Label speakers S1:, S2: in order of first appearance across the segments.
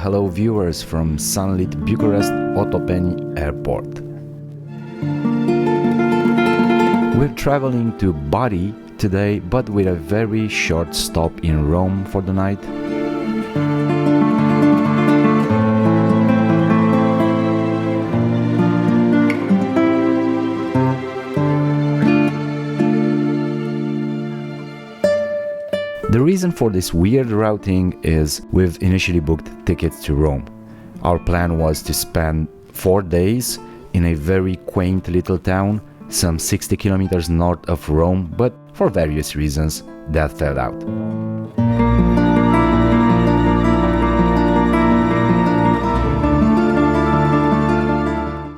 S1: hello viewers from sunlit Bucharest Otopeni Airport. We're traveling to Bari today, but with a very short stop in Rome for the night. The reason for this weird routing is we've initially booked tickets to Rome. Our plan was to spend 4 days in a very quaint little town, some 60 kilometers north of Rome, but for various reasons that fell out.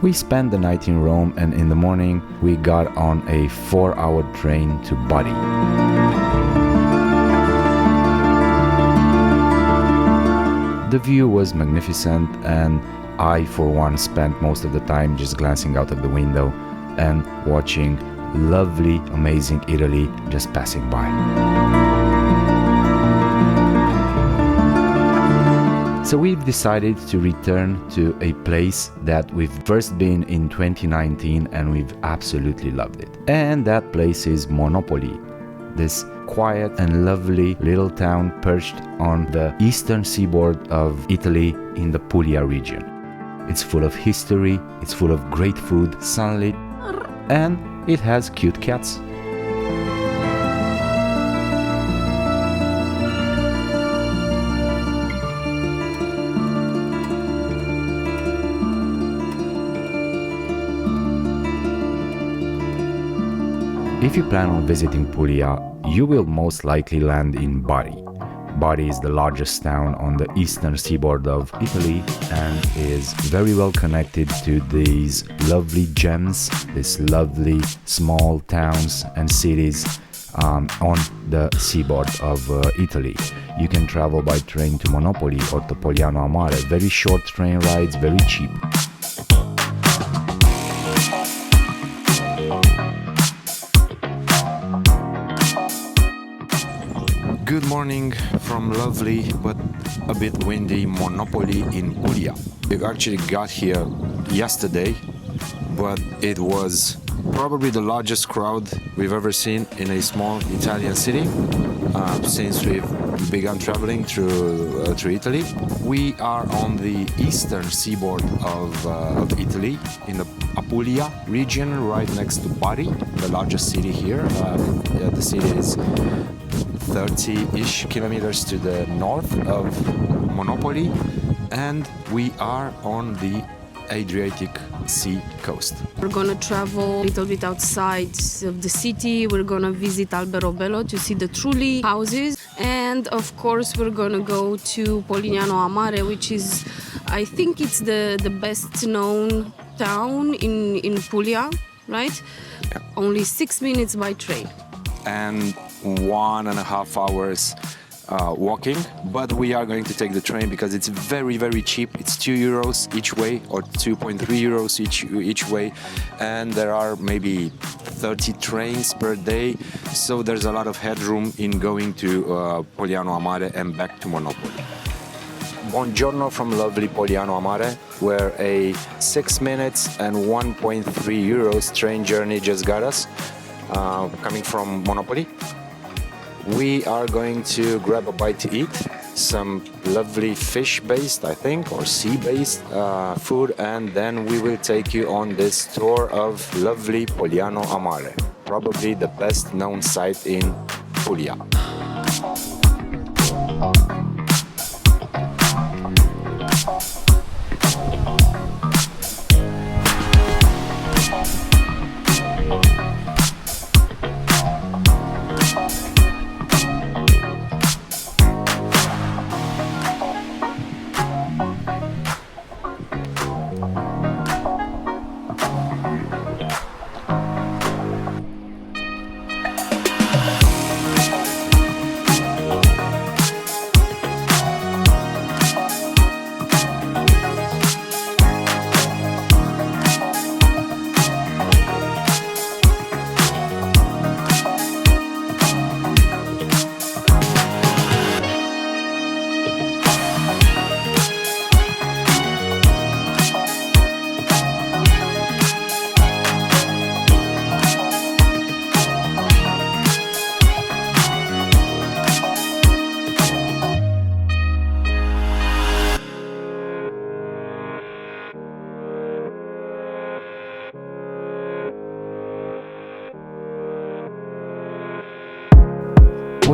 S1: We spent the night in Rome, and in the morning we got on a 4-hour train to Bari. The view was magnificent, and I, for one, spent most of the time just glancing out of the window and watching lovely, amazing Italy just passing by. So we've decided to return to a place that we've first been in 2019 and we've absolutely loved it. And that place is Monopoli, this quiet and lovely little town perched on the eastern seaboard of Italy in the Puglia region. It's full of history, it's full of great food, sunlit, and it has cute cats. If you plan on visiting Puglia, you will most likely land in Bari. Bari is the largest town on the eastern seaboard of Italy and is very well connected to these lovely gems, these lovely small towns and cities on the seaboard of Italy. You can travel by train to Monopoli or to Polignano a Mare, very short train rides, very cheap. Good morning from lovely but a bit windy Monopoli in Puglia. We actually got here yesterday, but it was probably the largest crowd we've ever seen in a small Italian city since we've begun traveling through Italy. We are on the eastern seaboard of Italy in the Apulia region, right next to Bari, the largest city here. The city is 30-ish kilometers to the north of Monopoli, and we are on the Adriatic Sea coast.
S2: We're gonna travel a little bit outside of the city. We're gonna visit Alberobello to see the Trulli houses, and of course we're gonna go to Polignano a Mare, which is, I think it's the best known town in Puglia, right?
S1: Yeah.
S2: Only 6 minutes by train.
S1: And 1.5 hours walking, but we are going to take the train because it's very, very cheap. It's €2 each way, or 2.3 euros each way, and there are maybe 30 trains per day, so there's a lot of headroom in going to Polignano a Mare and back to Monopoli. Buongiorno from lovely Polignano a Mare, where a 6 minutes and 1.3 euros train journey just got us. Coming from Monopoli. We are going to grab a bite to eat, some lovely fish-based, I think, or sea-based food, and then we will take you on this tour of lovely Polignano a Mare, probably the best known site in Puglia.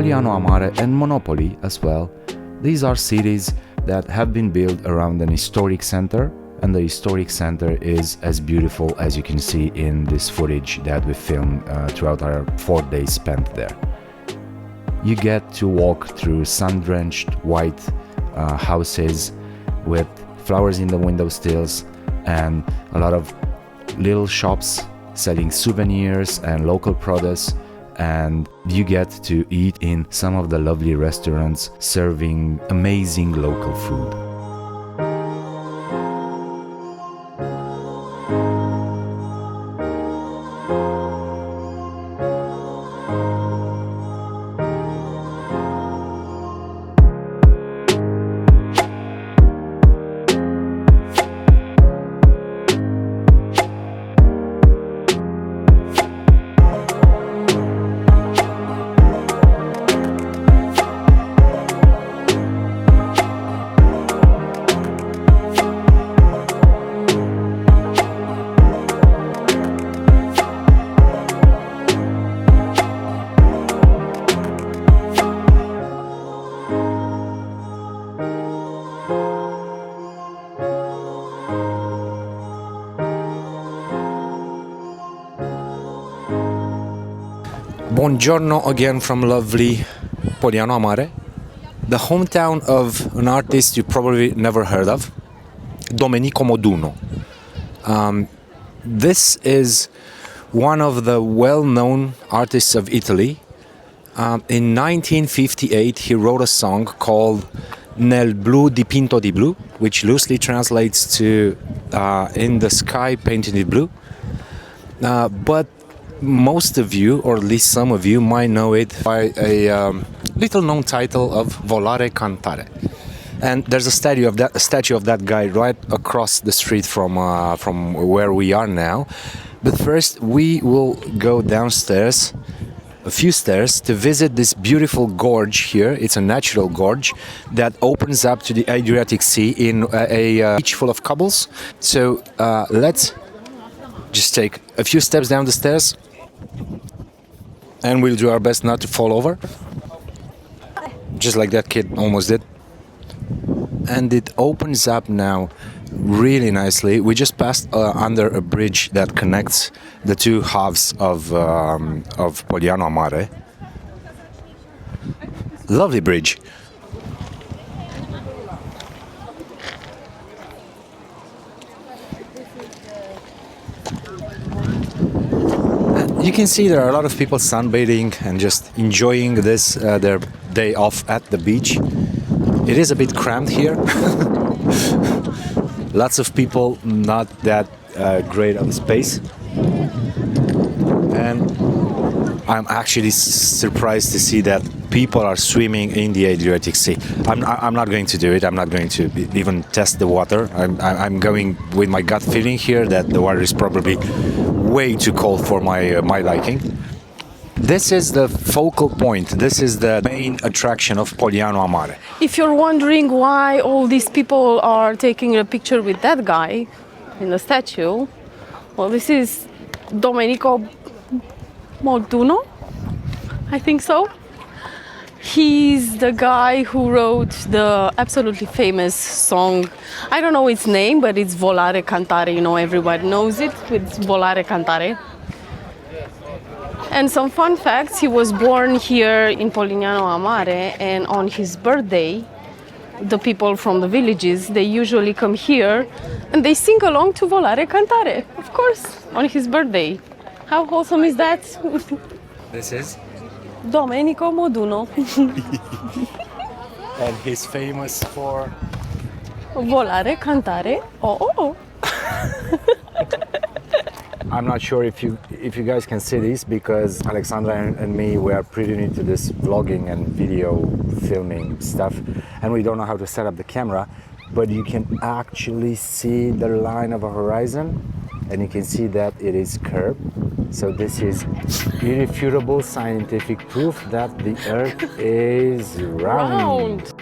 S3: Polignano, Mare and Monopoli as well. These are cities that have been built around an historic center, and the historic center is as beautiful as you can see in this footage that we filmed throughout our 4 days spent there. You get to walk through sun-drenched white houses with flowers in the window sills and a lot of little shops selling souvenirs and local produce, and you get to eat in some of the lovely restaurants serving amazing local food.
S1: Buongiorno again from lovely Polignano Mare, the hometown of an artist you probably never heard of, Domenico Modugno. This is one of the well-known artists of Italy. In 1958 he wrote a song called Nel blu dipinto di blu, which loosely translates to in the sky painted in blue. But most of you, or at least some of you, might know it by a little known title of Volare Cantare. And there's a statue of that guy right across the street from where we are now. But first we will go downstairs, a few stairs, to visit this beautiful gorge here. It's a natural gorge that opens up to the Adriatic Sea in a beach full of cobbles. So let's just take a few steps down the stairs, and we'll do our best not to fall over, just like that kid almost did. And it opens up now really nicely. We just passed under a bridge that connects the two halves of Polignano Mare. Lovely bridge. You can see there are a lot of people sunbathing and just enjoying this their day off at the beach. It is a bit cramped here. Lots of people, not that great of space. And I'm actually surprised to see that people are swimming in the Adriatic Sea. I'm not going to do it. I'm not going to even test the water. I'm going with my gut feeling here that the water is probably way too cold for my liking. This is the focal point. This is the main attraction of Polignano Mare.
S2: If you're wondering why all these people are taking a picture with that guy in the statue, well, this is Domenico Modugno, I think so. He's the guy who wrote the absolutely famous song. I don't know its name, but it's Volare Cantare. You know, everybody knows it. It's Volare Cantare. And some fun facts: he was born here in Polignano Mare, and on his birthday, the people from the villages, they usually come here and they sing along to Volare Cantare, of course, on his birthday. How wholesome is that?
S1: This is?
S2: Domenico Modugno.
S1: And he's famous for?
S2: Volare Cantare. Oh.
S1: I'm not sure if you guys can see this, because Alexandra and me, we are pretty new to this vlogging and video filming stuff, and we don't know how to set up the camera, but you can actually see the line of a horizon, and you can see that it is curved. So this is irrefutable scientific proof that the Earth is round.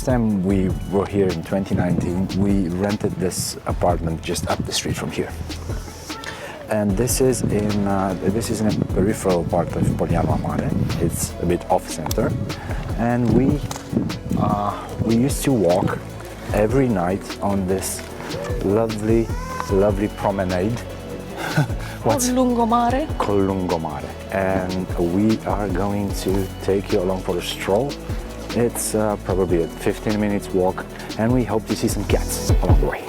S3: first time we were here in 2019, we rented this apartment just up the street from here. And this is in a peripheral part of Polignano Mare. It's a bit off-center, and we used to walk every night on this lovely promenade.
S4: Col Lungomare.
S3: Col Lungomare, and we are going to take you along for a stroll. It's probably a 15 minutes walk, and we hope to see some cats along the way.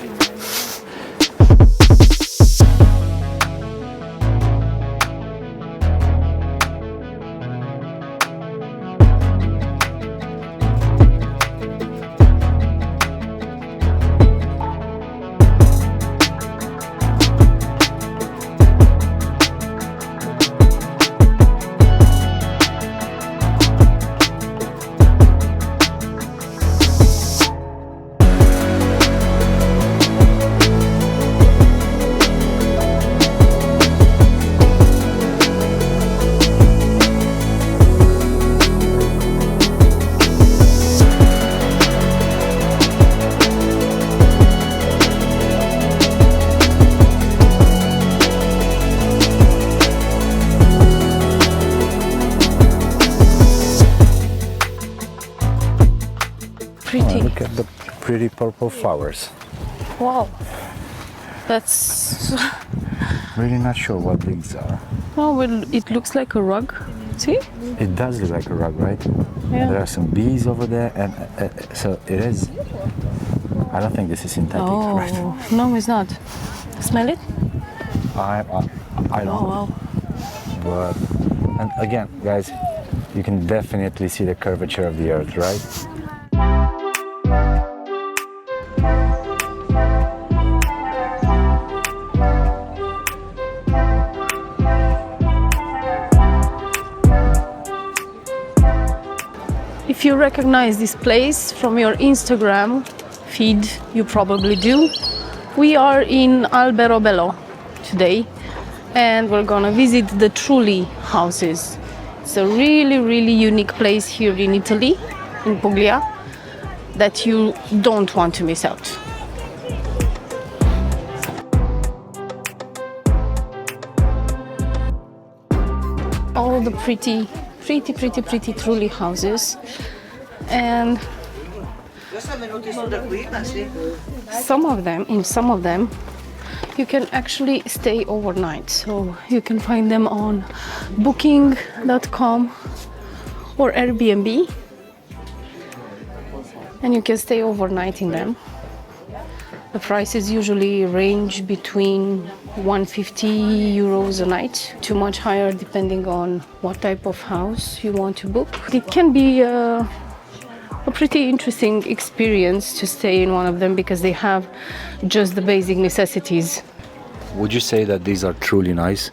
S4: Pretty.
S3: Oh, look at the pretty purple flowers.
S4: Wow. That's...
S3: Really not sure what these are.
S4: Oh, well, it looks like a rug. See?
S3: It does look like a rug, right?
S4: Yeah.
S3: There are some bees over there, and so it is. I don't think this is synthetic,
S4: Oh,
S3: right?
S4: no, it's not. Smell it?
S3: I don't.
S4: Oh, wow.
S3: But, and again, guys, you can definitely see the curvature of the earth, right?
S4: If you recognize this place from your Instagram feed, you probably do. We are in Alberobello today, and we're gonna visit the Trulli houses. It's a really unique place here in Italy, in Puglia, that you don't want to miss out. All the pretty Trulli houses, and some of them you can actually stay overnight, so you can find them on booking.com or Airbnb, and you can stay overnight in them. The prices usually range between 150 euros a night to much higher, depending on what type of house you want to book. It can be a pretty interesting experience to stay in one of them because they have just the basic necessities.
S3: Would you say that these are truly nice?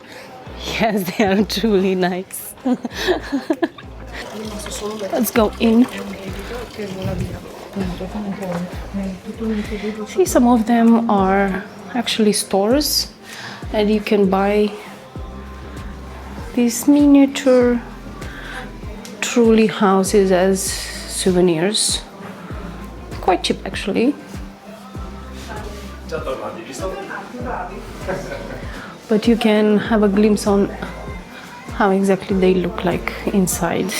S4: Yes, they are truly nice. Let's go in. See, some of them are actually stores, and you can buy these miniature Trulli houses as souvenirs. Quite cheap, actually. But you can have a glimpse on how exactly they look like inside.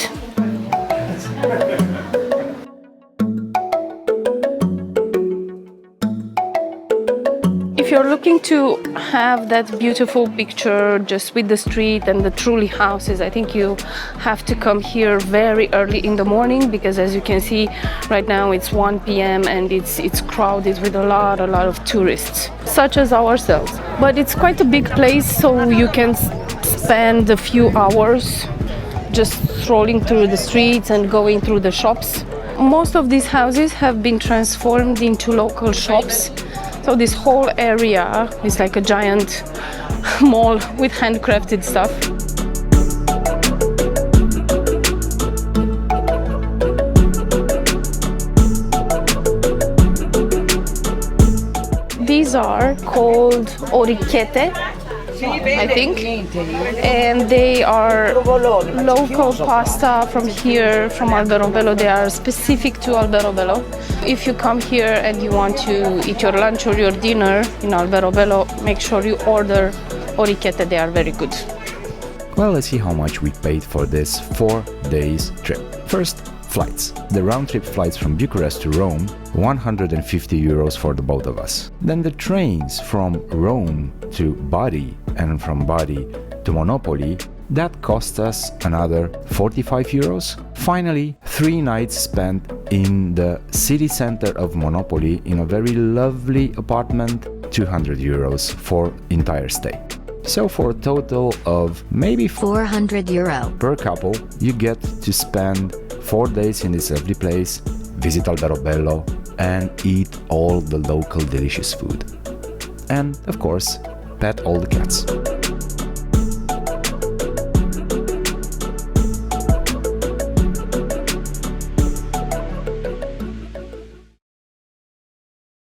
S4: If you're looking to have that beautiful picture just with the street and the Trulli houses, I think you have to come here very early in the morning, because as you can see right now it's 1 p.m. and it's crowded with a lot of tourists, such as ourselves. But it's quite a big place, so you can spend a few hours just strolling through the streets and going through the shops. Most of these houses have been transformed into local shops. So this whole area is like a giant mall with handcrafted stuff. These are called orecchiette, I think. And they are local pasta from here, from Alberobello. They are specific to Alberobello. If you come here and you want to eat your lunch or your dinner in Alberobello, make sure you order orichette. They are very good.
S3: Well, let's see how much we paid for this 4 days trip. First, flights. The round-trip flights from Bucharest to Rome, 150 euros for the both of us. Then the trains from Rome to Bari and from Bari to Monopoli, that cost us another 45 euros. Finally, 3 nights spent in the city center of Monopoli in a very lovely apartment, 200 euros for entire stay. So for a total of maybe
S5: 400 euro
S3: per couple, you get to spend 4 days in this lovely place, visit Alberobello and eat all the local delicious food. And of course, pet all the cats.